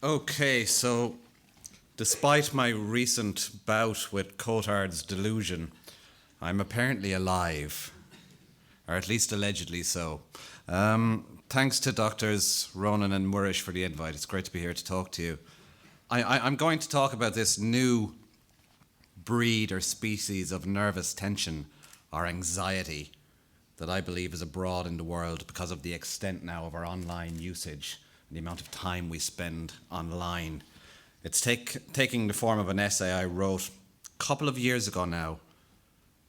Okay, so despite my recent bout with Cotard's delusion, I'm apparently alive, or at least allegedly so. Thanks to Doctors Ronan and Murish for the invite. It's great to be here to talk to you. I'm going to talk about this new breed or species of nervous tension or anxiety that I believe is abroad in the world because of the extent now of our online usage and the amount of time we spend online. It's taking the form of an essay I wrote a couple of years ago now,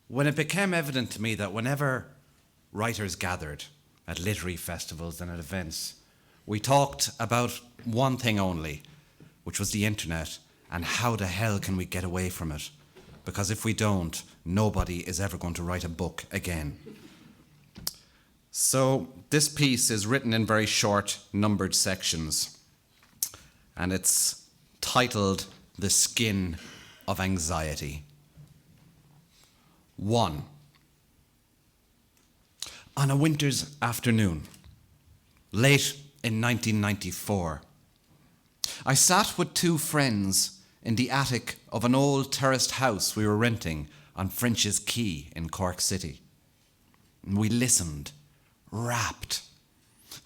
when it became evident to me that whenever writers gathered at literary festivals and at events, we talked about one thing only, which was the internet, and how the hell can we get away from it? Because if we don't, nobody is ever going to write a book again. So this piece is written in very short, numbered sections, and it's titled The Skin of Anxiety. 1. On a winter's afternoon, late in 1994, I sat with two friends in the attic of an old terraced house we were renting on French's Quay in Cork City. And we listened, rapt,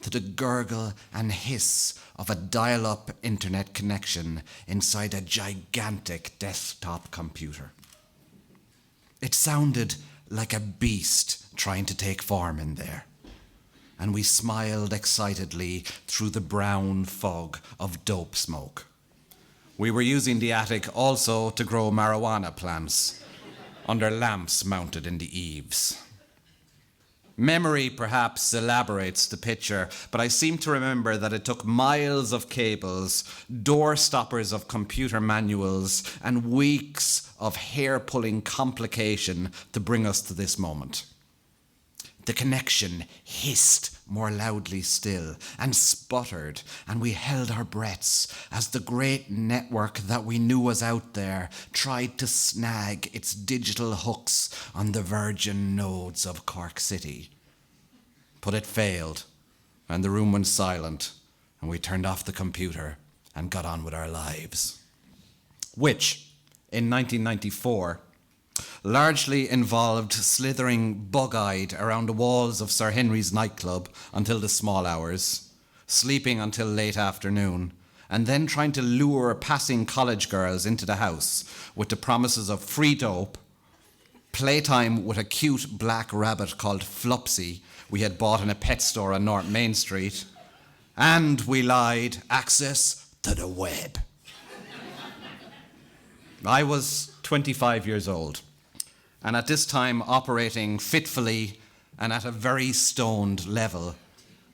to the gurgle and hiss of a dial-up internet connection inside a gigantic desktop computer. It sounded like a beast trying to take form in there, and we smiled excitedly through the brown fog of dope smoke. We were using the attic also to grow marijuana plants under lamps mounted in the eaves. Memory perhaps elaborates the picture, but I seem to remember that it took miles of cables, door stoppers of computer manuals, and weeks of hair-pulling complication to bring us to this moment. The connection hissed more loudly still and sputtered, and we held our breaths as the great network that we knew was out there tried to snag its digital hooks on the virgin nodes of Cork City. But it failed, and the room went silent, and we turned off the computer and got on with our lives. Which, in 1994, largely involved slithering bug-eyed around the walls of Sir Henry's nightclub until the small hours, sleeping until late afternoon, and then trying to lure passing college girls into the house with the promises of free dope, playtime with a cute black rabbit called Flopsy we had bought in a pet store on North Main Street, and, we lied, access to the web. I was 25 years old, and at this time operating fitfully and at a very stoned level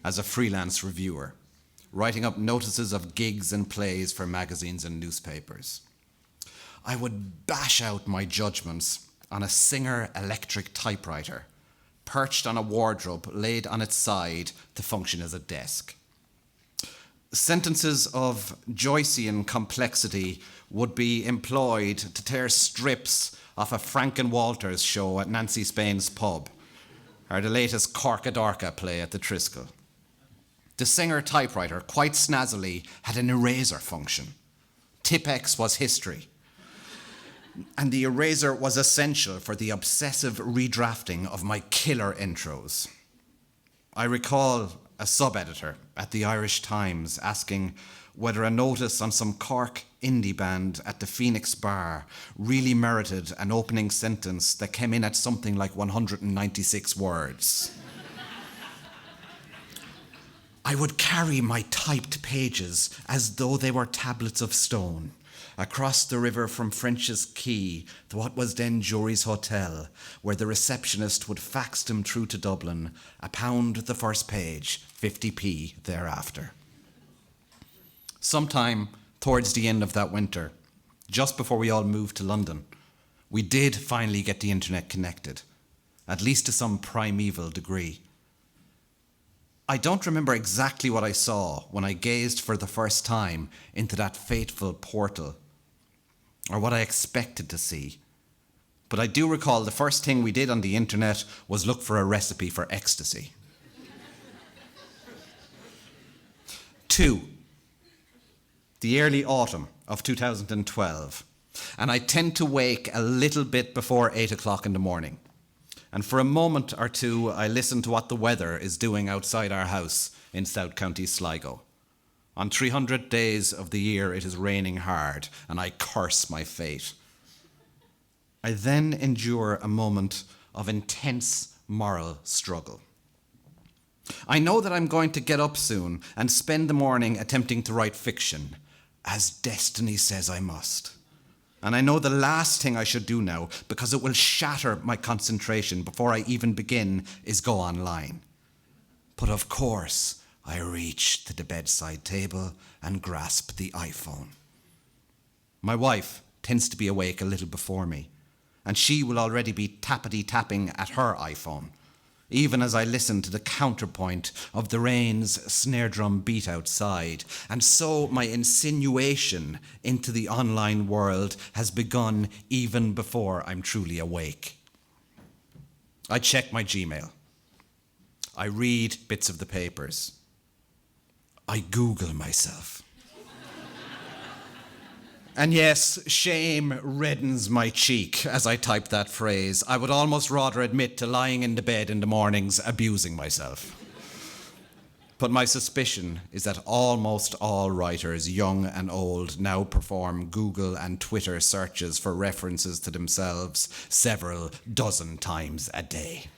as a freelance reviewer, writing up notices of gigs and plays for magazines and newspapers. I would bash out my judgments on a Singer electric typewriter, perched on a wardrobe laid on its side to function as a desk. Sentences of Joycean complexity would be employed to tear strips off a Franken Walters show at Nancy Spain's pub, or the latest Corkadorka play at the Triskel. The Singer typewriter, quite snazzily, had an eraser function. Tipex was history, and the eraser was essential for the obsessive redrafting of my killer intros. I recall a sub-editor at the Irish Times asking whether a notice on some Cork indie band at the Phoenix Bar really merited an opening sentence that came in at something like 196 words. I would carry my typed pages as though they were tablets of stone across the river from French's Quay to what was then Jury's Hotel, where the receptionist would fax them through to Dublin, £1 the first page, 50p thereafter. Sometime towards the end of that winter, just before we all moved to London, we did finally get the internet connected, at least to some primeval degree. I don't remember exactly what I saw when I gazed for the first time into that fateful portal, or what I expected to see. But I do recall the first thing we did on the internet was look for a recipe for ecstasy. 2. the early autumn of 2012, and I tend to wake a little bit before 8 o'clock in the morning. And for a moment or two, I listen to what the weather is doing outside our house in South County Sligo. On 300 days of the year, it is raining hard, and I curse my fate. I then endure a moment of intense moral struggle. I know that I'm going to get up soon and spend the morning attempting to write fiction, as destiny says I must. And I know the last thing I should do now, because it will shatter my concentration before I even begin, is go online. But of course, I reach to the bedside table and grasp the iPhone. My wife tends to be awake a little before me, and she will already be tappity-tapping at her iPhone, even as I listen to the counterpoint of the rain's snare drum beat outside. And so my insinuation into the online world has begun even before I'm truly awake. I check my Gmail. I read bits of the papers. I Google myself. And yes, shame reddens my cheek as I type that phrase. I would almost rather admit to lying in the bed in the mornings abusing myself. But my suspicion is that almost all writers, young and old, now perform Google and Twitter searches for references to themselves several dozen times a day.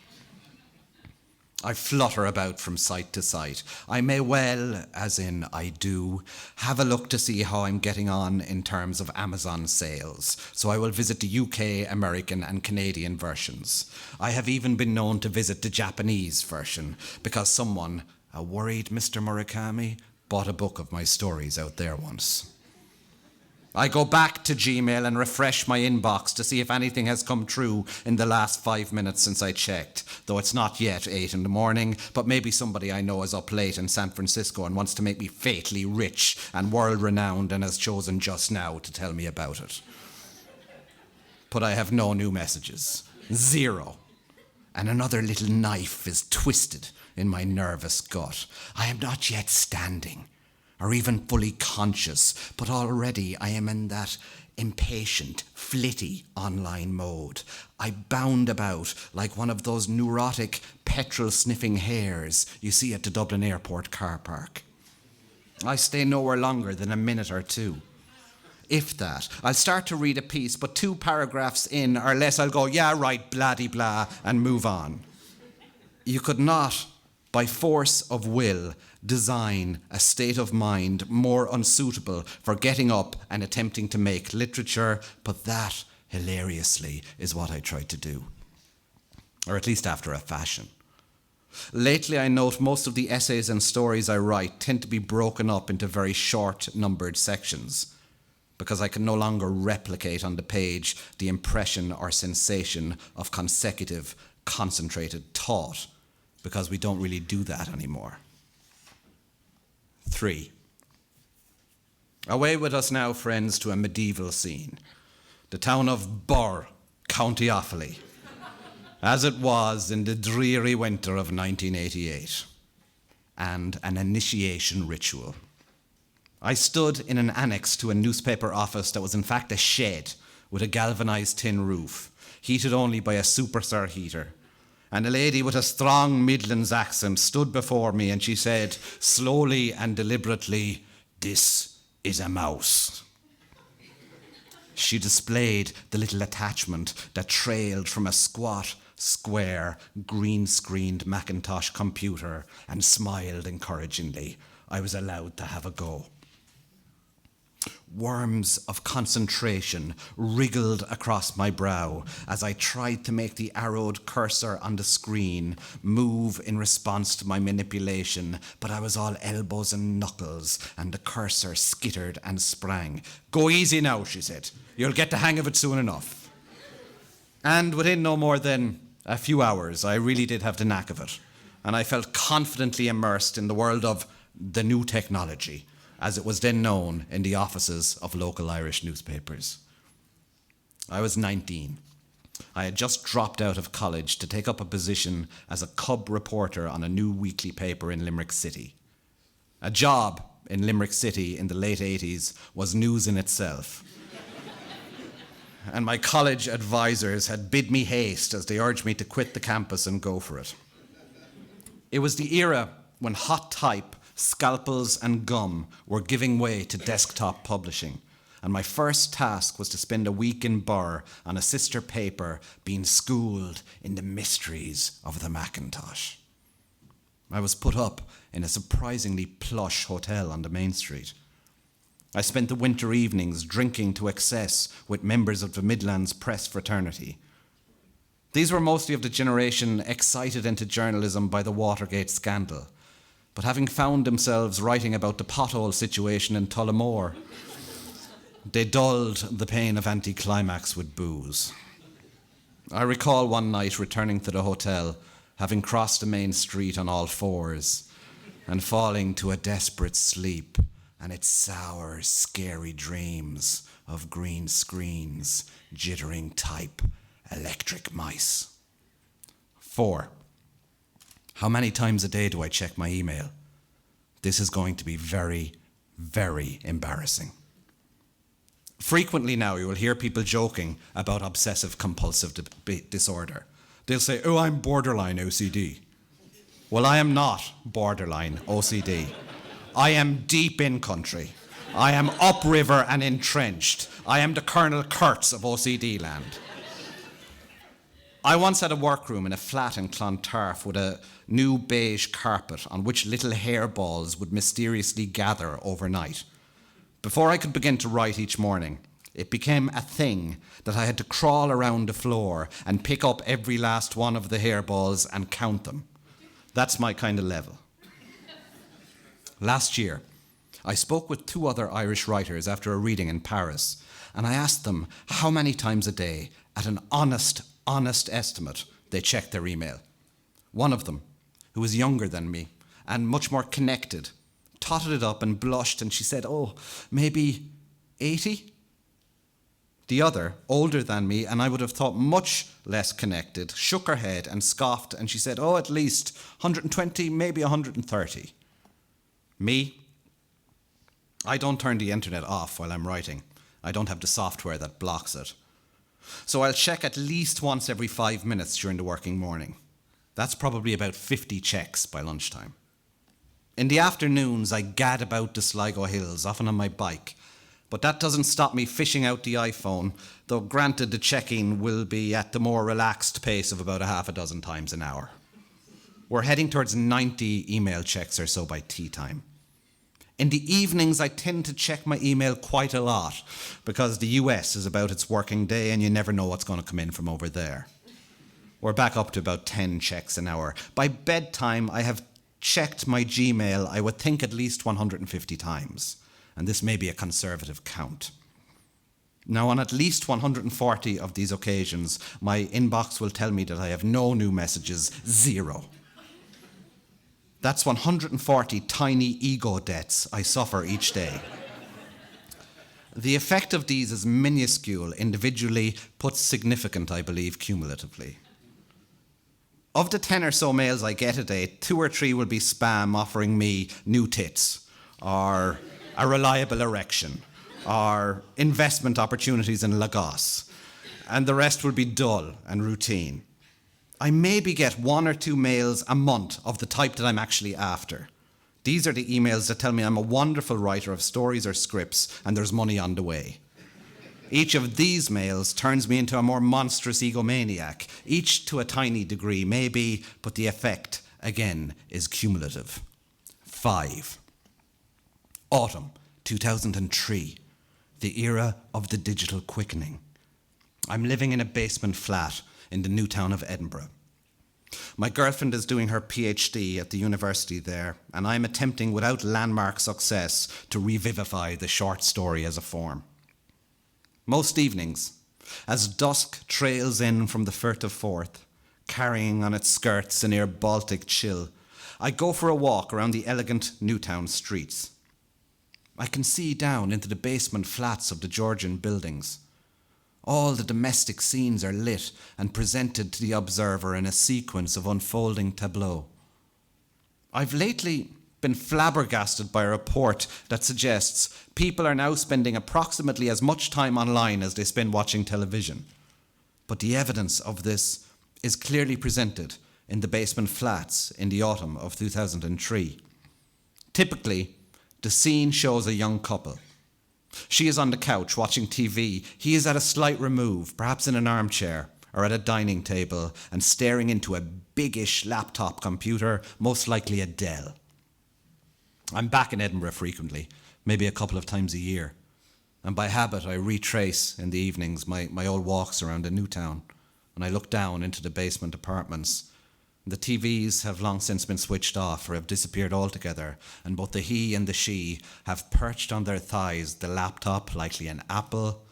I flutter about from site to site. I may well, as in I do, have a look to see how I'm getting on in terms of Amazon sales. So I will visit the UK, American and Canadian versions. I have even been known to visit the Japanese version because someone, a worried Mr. Murakami, bought a book of my stories out there once. I go back to Gmail and refresh my inbox to see if anything has come true in the last 5 minutes since I checked, though it's not yet 8 in the morning, but maybe somebody I know is up late in San Francisco and wants to make me fatally rich and world-renowned and has chosen just now to tell me about it. But I have no new messages. Zero. And another little knife is twisted in my nervous gut. I am not yet standing, or even fully conscious, but already I am in that impatient, flitty online mode. I bound about like one of those neurotic, petrol-sniffing hares you see at the Dublin Airport car park. I stay nowhere longer than a minute or two. If that, I'll start to read a piece, but 2 paragraphs in or less I'll go, yeah, right, blah-de-blah, and move on. You could not, by force of will, design a state of mind more unsuitable for getting up and attempting to make literature, but that, hilariously, is what I try to do. Or at least after a fashion. Lately, I note most of the essays and stories I write tend to be broken up into very short, numbered sections, because I can no longer replicate on the page the impression or sensation of consecutive, concentrated thought, because we don't really do that anymore. 3. Away with us now, friends, to a medieval scene. The town of Burr, County Offaly, as it was in the dreary winter of 1988, and an initiation ritual. I stood in an annex to a newspaper office that was in fact a shed with a galvanized tin roof, heated only by a superstar heater. And a lady with a strong Midlands accent stood before me and she said, slowly and deliberately, "This is a mouse." She displayed the little attachment that trailed from a squat, square, green-screened Macintosh computer and smiled encouragingly. I was allowed to have a go. Worms of concentration wriggled across my brow as I tried to make the arrowed cursor on the screen move in response to my manipulation, but I was all elbows and knuckles, and the cursor skittered and sprang. "Go easy now," she said. "You'll get the hang of it soon enough." And within no more than a few hours, I really did have the knack of it, and I felt confidently immersed in the world of the new technology, as it was then known in the offices of local Irish newspapers. I was 19. I had just dropped out of college to take up a position as a cub reporter on a new weekly paper in Limerick City. A job, in Limerick City in the late 80s was news in itself. And my college advisors had bid me haste as they urged me to quit the campus and go for it. It was the era when hot type, scalpels and gum were giving way to desktop publishing, and my first task was to spend a week in Birr on a sister paper being schooled in the mysteries of the Macintosh. I was put up in a surprisingly plush hotel on the main street. I spent the winter evenings drinking to excess with members of the Midlands press fraternity. These were mostly of the generation excited into journalism by the Watergate scandal, but having found themselves writing about the pothole situation in Tullamore, they dulled the pain of anticlimax with booze. I recall one night returning to the hotel, having crossed the main street on all fours, and falling to a desperate sleep, and its sour, scary dreams of green screens, jittering type, electric mice. 4. How many times a day do I check my email? This is going to be very, very embarrassing. Frequently now you will hear people joking about obsessive-compulsive disorder. They'll say, oh, I'm borderline OCD. Well, I am not borderline OCD. I am deep in country. I am upriver and entrenched. I am the Colonel Kurtz of OCD land. I once had a workroom in a flat in Clontarf with a new beige carpet on which little hairballs would mysteriously gather overnight. Before I could begin to write each morning, it became a thing that I had to crawl around the floor and pick up every last one of the hairballs and count them. That's my kind of level. Last year, I spoke with 2 other Irish writers after a reading in Paris, and I asked them how many times a day, at an honest estimate, they checked their email. One of them, who was younger than me and much more connected, totted it up and blushed, and she said, oh, maybe 80? The other, older than me, and I would have thought much less connected, shook her head and scoffed, and she said, oh, at least 120, maybe 130. Me? I don't turn the internet off while I'm writing. I don't have the software that blocks it. So I'll check at least once every 5 minutes during the working morning. That's probably about 50 checks by lunchtime. In the afternoons, I gad about the Sligo Hills, often on my bike. But that doesn't stop me fishing out the iPhone, though granted the checking will be at the more relaxed pace of about 6 times an hour. We're heading towards 90 email checks or so by tea time. In the evenings, I tend to check my email quite a lot because the US is about its working day and you never know what's going to come in from over there. We're back up to about 10 checks an hour. By bedtime, I have checked my Gmail, I would think at least 150 times. And this may be a conservative count. Now, on at least 140 of these occasions, my inbox will tell me that I have no new messages, 0. That's 140 tiny ego deaths I suffer each day. The effect of these is minuscule individually, but significant, I believe, cumulatively. Of the 10 or so mails I get a day, 2 or 3 will be spam offering me new tits, or a reliable erection, or investment opportunities in Lagos, and the rest will be dull and routine. I maybe get 1 or 2 mails a month of the type that I'm actually after. These are the emails that tell me I'm a wonderful writer of stories or scripts and there's money on the way. Each of these mails turns me into a more monstrous egomaniac, each to a tiny degree, maybe, but the effect, again, is cumulative. 5. Autumn 2003, the era of the digital quickening. I'm living in a basement flat in the new town of Edinburgh. My girlfriend is doing her PhD at the university there, and I'm attempting without landmark success to revivify the short story as a form. Most evenings, as dusk trails in from the Firth of Forth, carrying on its skirts an air Baltic chill, I go for a walk around the elegant Newtown streets. I can see down into the basement flats of the Georgian buildings. All the domestic scenes are lit and presented to the observer in a sequence of unfolding tableau. I've lately been flabbergasted by a report that suggests people are now spending approximately as much time online as they spend watching television. But the evidence of this is clearly presented in the basement flats in the autumn of 2003. Typically, the scene shows a young couple. She is on the couch watching TV. He is at a slight remove, perhaps in an armchair or at a dining table, and staring into a biggish laptop computer, most likely a Dell. I'm back in Edinburgh frequently, maybe a couple of times a year. And by habit, I retrace in the evenings my old walks around the new town, and I look down into the basement apartments. The TVs have long since been switched off or have disappeared altogether, and both the he and the she have perched on their thighs the laptop, likely an Apple,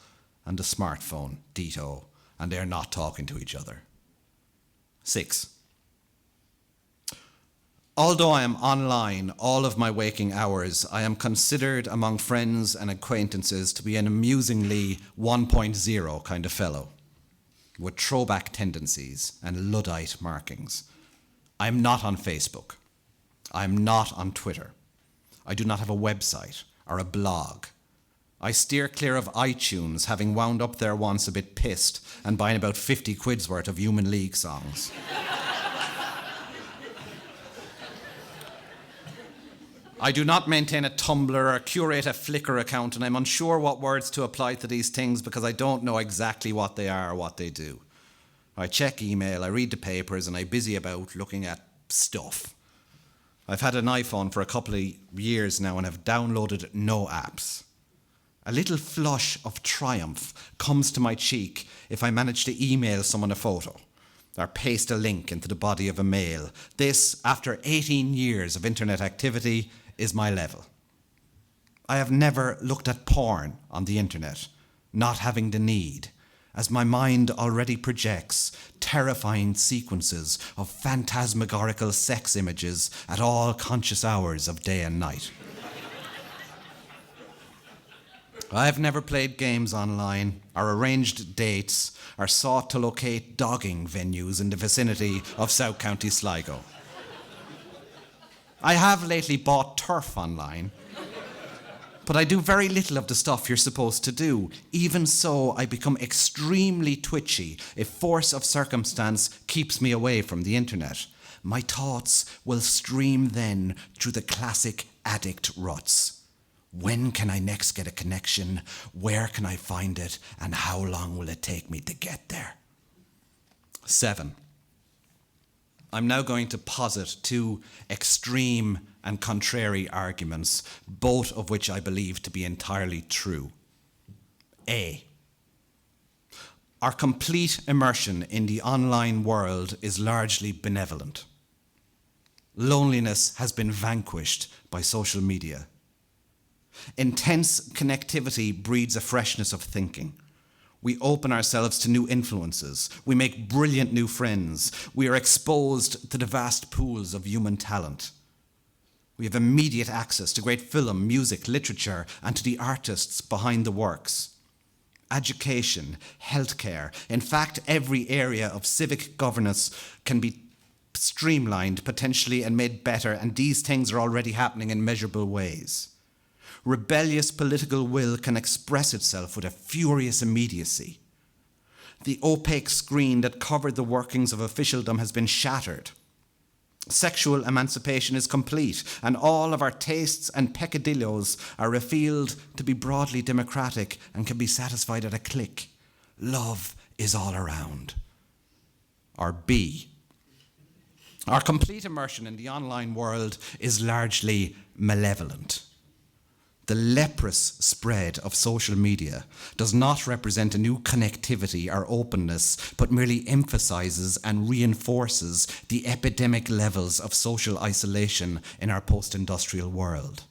and the smartphone, ditto, and they are not talking to each other. 6. Although I am online all of my waking hours, I am considered among friends and acquaintances to be an amusingly 1.0 kind of fellow, with throwback tendencies and Luddite markings. I am not on Facebook. I am not on Twitter. I do not have a website or a blog. I steer clear of iTunes, having wound up there once a bit pissed and buying about 50 quid's worth of Human League songs. I do not maintain a Tumblr or curate a Flickr account, and I'm unsure what words to apply to these things because I don't know exactly what they are or what they do. I check email, I read the papers, and I busy about looking at stuff. I've had an iPhone for a couple of years now and have downloaded no apps. A little flush of triumph comes to my cheek if I manage to email someone a photo or paste a link into the body of a mail. This, after 18 years of internet activity, is my level. I have never looked at porn on the internet, not having the need, as my mind already projects terrifying sequences of phantasmagorical sex images at all conscious hours of day and night. I have never played games online or arranged dates or sought to locate dogging venues in the vicinity of South County Sligo. I have lately bought turf online, but I do very little of the stuff you're supposed to do. Even so, I become extremely twitchy if force of circumstance keeps me away from the internet. My thoughts will stream then through the classic addict ruts. When can I next get a connection? Where can I find it? And how long will it take me to get there? 7. I'm now going to posit 2 extreme and contrary arguments, both of which I believe to be entirely true. A. Our complete immersion in the online world is largely benevolent. Loneliness has been vanquished by social media. Intense connectivity breeds a freshness of thinking. We open ourselves to new influences. We make brilliant new friends. We are exposed to the vast pools of human talent. We have immediate access to great film, music, literature, and to the artists behind the works. Education, healthcare, in fact, every area of civic governance can be streamlined potentially and made better, and these things are already happening in measurable ways. Rebellious political will can express itself with a furious immediacy. The opaque screen that covered the workings of officialdom has been shattered. Sexual emancipation is complete, and all of our tastes and peccadillos are revealed to be broadly democratic and can be satisfied at a click. Love is all around. Or B. Our complete immersion in the online world is largely malevolent. The leprous spread of social media does not represent a new connectivity or openness, but merely emphasizes and reinforces the epidemic levels of social isolation in our post-industrial world.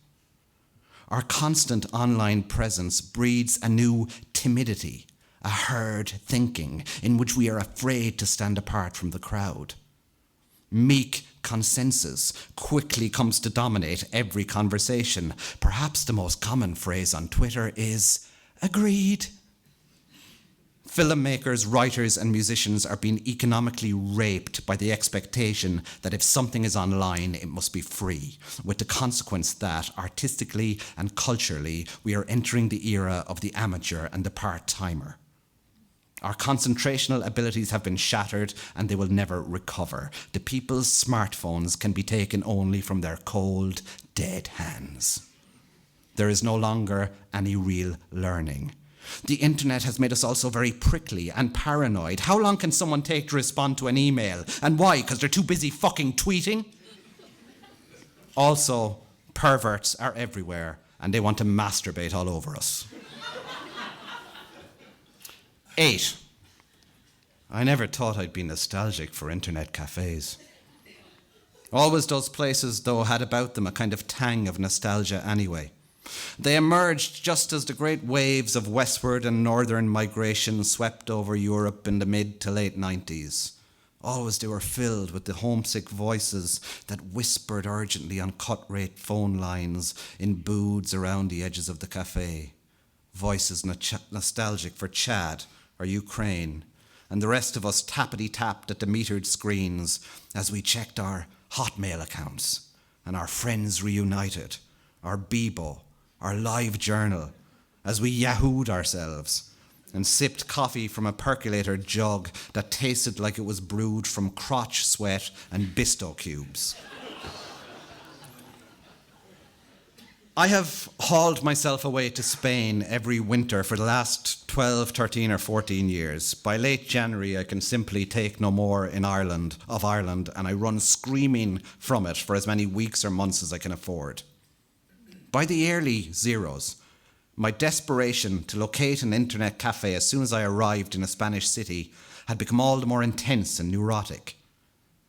Our constant online presence breeds a new timidity, a herd thinking in which we are afraid to stand apart from the crowd. Meek consensus quickly comes to dominate every conversation. Perhaps the most common phrase on Twitter is, agreed. Filmmakers, writers, and musicians are being economically raped by the expectation that if something is online, it must be free, with the consequence that, artistically and culturally, we are entering the era of the amateur and the part-timer. Our concentrational abilities have been shattered and they will never recover. The people's smartphones can be taken only from their cold, dead hands. There is no longer any real learning. The internet has made us also very prickly and paranoid. How long can someone take to respond to an email? And why? Because they're too busy fucking tweeting? Also, perverts are everywhere and they want to masturbate all over us. 8. I never thought I'd be nostalgic for internet cafes. Always those places, though, had about them a kind of tang of nostalgia anyway. They emerged just as the great waves of westward and northern migration swept over Europe in the mid to late 90s. Always they were filled with the homesick voices that whispered urgently on cut-rate phone lines in booths around the edges of the cafe. Voices nostalgic for Chad or Ukraine, and the rest of us tappity-tapped at the metered screens as we checked our Hotmail accounts and our friends reunited, our Bebo, our live journal, as we yahooed ourselves and sipped coffee from a percolator jug that tasted like it was brewed from crotch sweat and Bisto cubes. I have hauled myself away to Spain every winter for the last 12, 13 or 14 years. By late January, I can simply take no more of Ireland, and I run screaming from it for as many weeks or months as I can afford. By the early zeros, my desperation to locate an internet cafe as soon as I arrived in a Spanish city had become all the more intense and neurotic.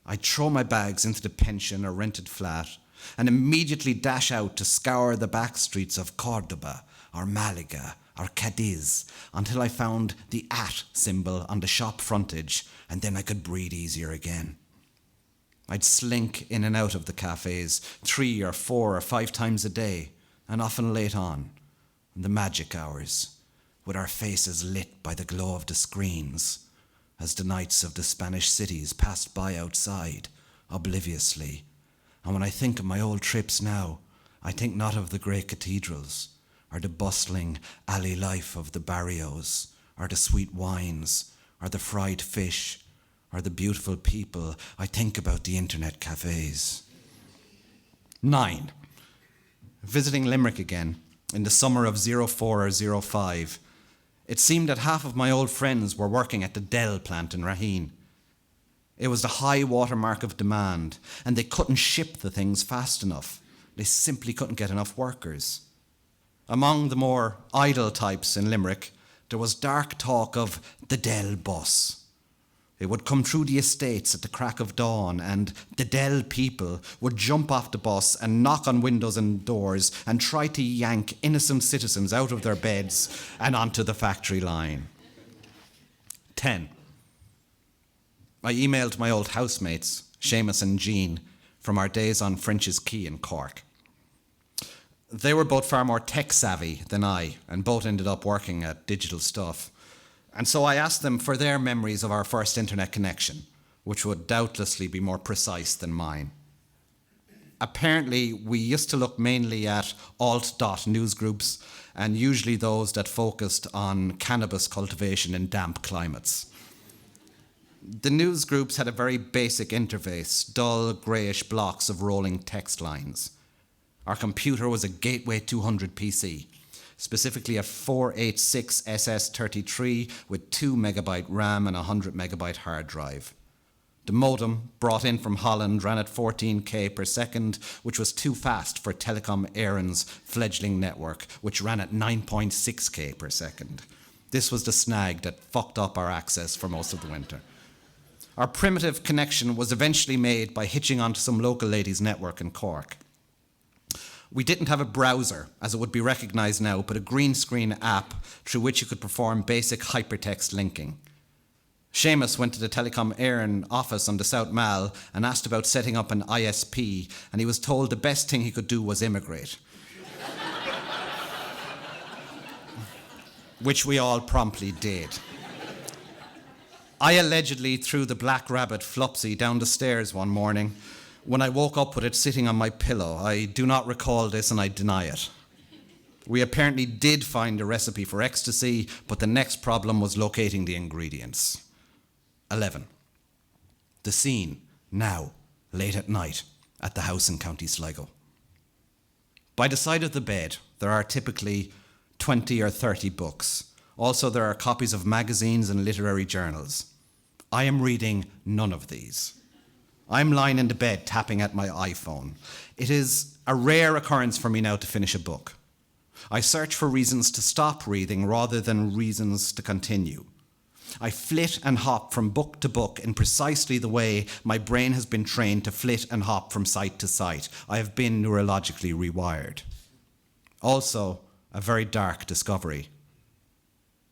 I'd throw my bags into the pension or rented flat and immediately dash out to scour the back streets of Cordoba or Malaga or Cadiz until I found the @ symbol on the shop frontage, and then I could breathe easier again. I'd slink in and out of the cafes 3 or 4 or 5 times a day, and often late on, in the magic hours, with our faces lit by the glow of the screens, as the nights of the Spanish cities passed by outside, obliviously. And when I think of my old trips now, I think not of the great cathedrals, or the bustling alley life of the barrios, or the sweet wines, or the fried fish, or the beautiful people. I think about the internet cafes. 9. Visiting Limerick again, in the summer of 04 or 05, it seemed that half of my old friends were working at the Dell plant in Raheen. It was the high watermark of demand, and they couldn't ship the things fast enough. They simply couldn't get enough workers. Among the more idle types in Limerick, there was dark talk of the Dell bus. It would come through the estates at the crack of dawn, and the Dell people would jump off the bus and knock on windows and doors and try to yank innocent citizens out of their beds and onto the factory line. 10. I emailed my old housemates, Seamus and Jean, from our days on French's Quay in Cork. They were both far more tech-savvy than I, and both ended up working at Digital Stuff. And so I asked them for their memories of our first internet connection, which would doubtlessly be more precise than mine. Apparently, we used to look mainly at alt.dot news groups, and usually those that focused on cannabis cultivation in damp climates. The news groups had a very basic interface, dull, greyish blocks of rolling text lines. Our computer was a Gateway 200 PC, specifically a 486 SS33 with 2 megabyte RAM and a 100 megabyte hard drive. The modem, brought in from Holland, ran at 14k per second, which was too fast for Telecom Éireann's fledgling network, which ran at 9.6k per second. This was the snag that fucked up our access for most of the winter. Our primitive connection was eventually made by hitching onto some local ladies' network in Cork. We didn't have a browser, as it would be recognised now, but a green screen app through which you could perform basic hypertext linking. Seamus went to the Telecom Éireann office on the South Mall and asked about setting up an ISP, and he was told the best thing he could do was immigrate. Which we all promptly did. I allegedly threw the black rabbit Flopsy down the stairs one morning when I woke up with it sitting on my pillow. I do not recall this and I deny it. We apparently did find a recipe for ecstasy, but the next problem was locating the ingredients. 11. The scene, now, late at night, at the house in County Sligo. By the side of the bed, there are typically 20 or 30 books. Also, there are copies of magazines and literary journals. I am reading none of these. I'm lying in the bed tapping at my iPhone. It is a rare occurrence for me now to finish a book. I search for reasons to stop reading rather than reasons to continue. I flit and hop from book to book in precisely the way my brain has been trained to flit and hop from site to site. I have been neurologically rewired. Also, a very dark discovery.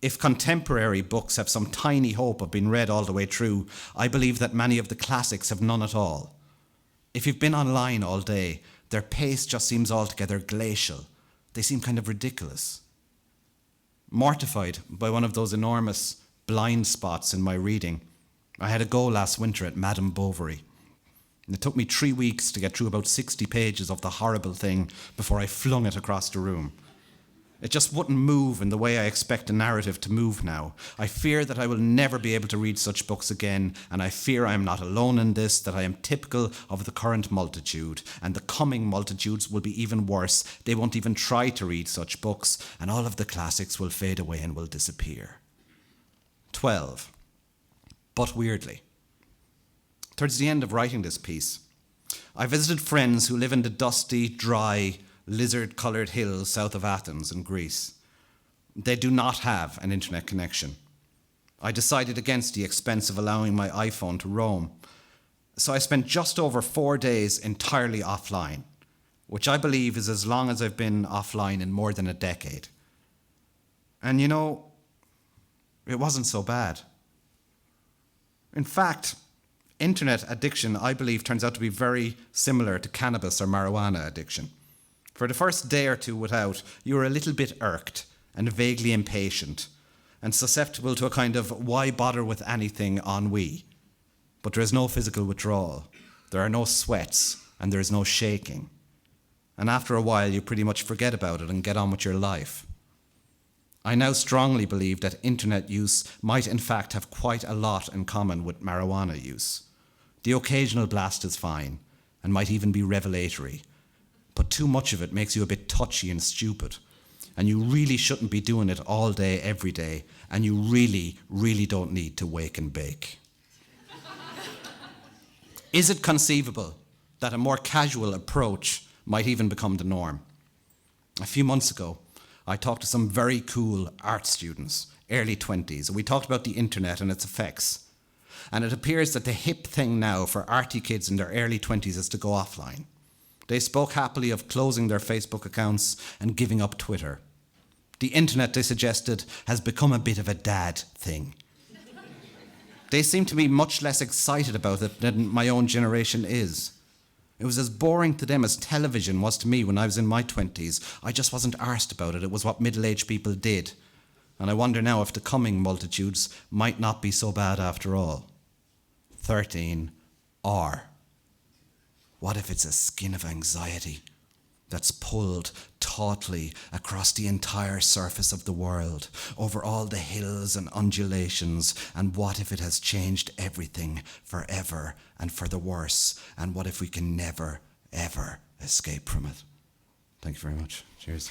If contemporary books have some tiny hope of being read all the way through, I believe that many of the classics have none at all. If you've been online all day, their pace just seems altogether glacial. They seem kind of ridiculous. Mortified by one of those enormous blind spots in my reading, I had a go last winter at Madame Bovary. And it took me 3 weeks to get through about 60 pages of the horrible thing before I flung it across the room. It just wouldn't move in the way I expect a narrative to move now. I fear that I will never be able to read such books again, and I fear I am not alone in this, that I am typical of the current multitude, and the coming multitudes will be even worse. They won't even try to read such books, and all of the classics will fade away and will disappear. 12. But weirdly, towards the end of writing this piece, I visited friends who live in the dusty, dry, lizard-coloured hills south of Athens in Greece. They do not have an internet connection. I decided against the expense of allowing my iPhone to roam, so I spent just over 4 days entirely offline, which I believe is as long as I've been offline in more than a decade. And you know, it wasn't so bad. In fact, internet addiction, I believe, turns out to be very similar to cannabis or marijuana addiction. For the first day or two without, you are a little bit irked and vaguely impatient and susceptible to a kind of why bother with anything ennui. But there is no physical withdrawal. There are no sweats and there is no shaking. And after a while, you pretty much forget about it and get on with your life. I now strongly believe that internet use might in fact have quite a lot in common with marijuana use. The occasional blast is fine and might even be revelatory, but too much of it makes you a bit touchy and stupid, and you really shouldn't be doing it all day, every day, and you really, really don't need to wake and bake. Is it conceivable that a more casual approach might even become the norm? A few months ago, I talked to some very cool art students, early 20s, and we talked about the internet and its effects. And it appears that the hip thing now for arty kids in their early 20s is to go offline. They spoke happily of closing their Facebook accounts and giving up Twitter. The internet, they suggested, has become a bit of a dad thing. They seem to be much less excited about it than my own generation is. It was as boring to them as television was to me when I was in my 20s. I just wasn't arsed about it. It was what middle-aged people did. And I wonder now if the coming multitudes might not be so bad after all. 13. Or what if it's a skin of anxiety that's pulled tautly across the entire surface of the world, over all the hills and undulations, and what if it has changed everything forever and for the worse, and what if we can never, ever escape from it? Thank you very much. Cheers.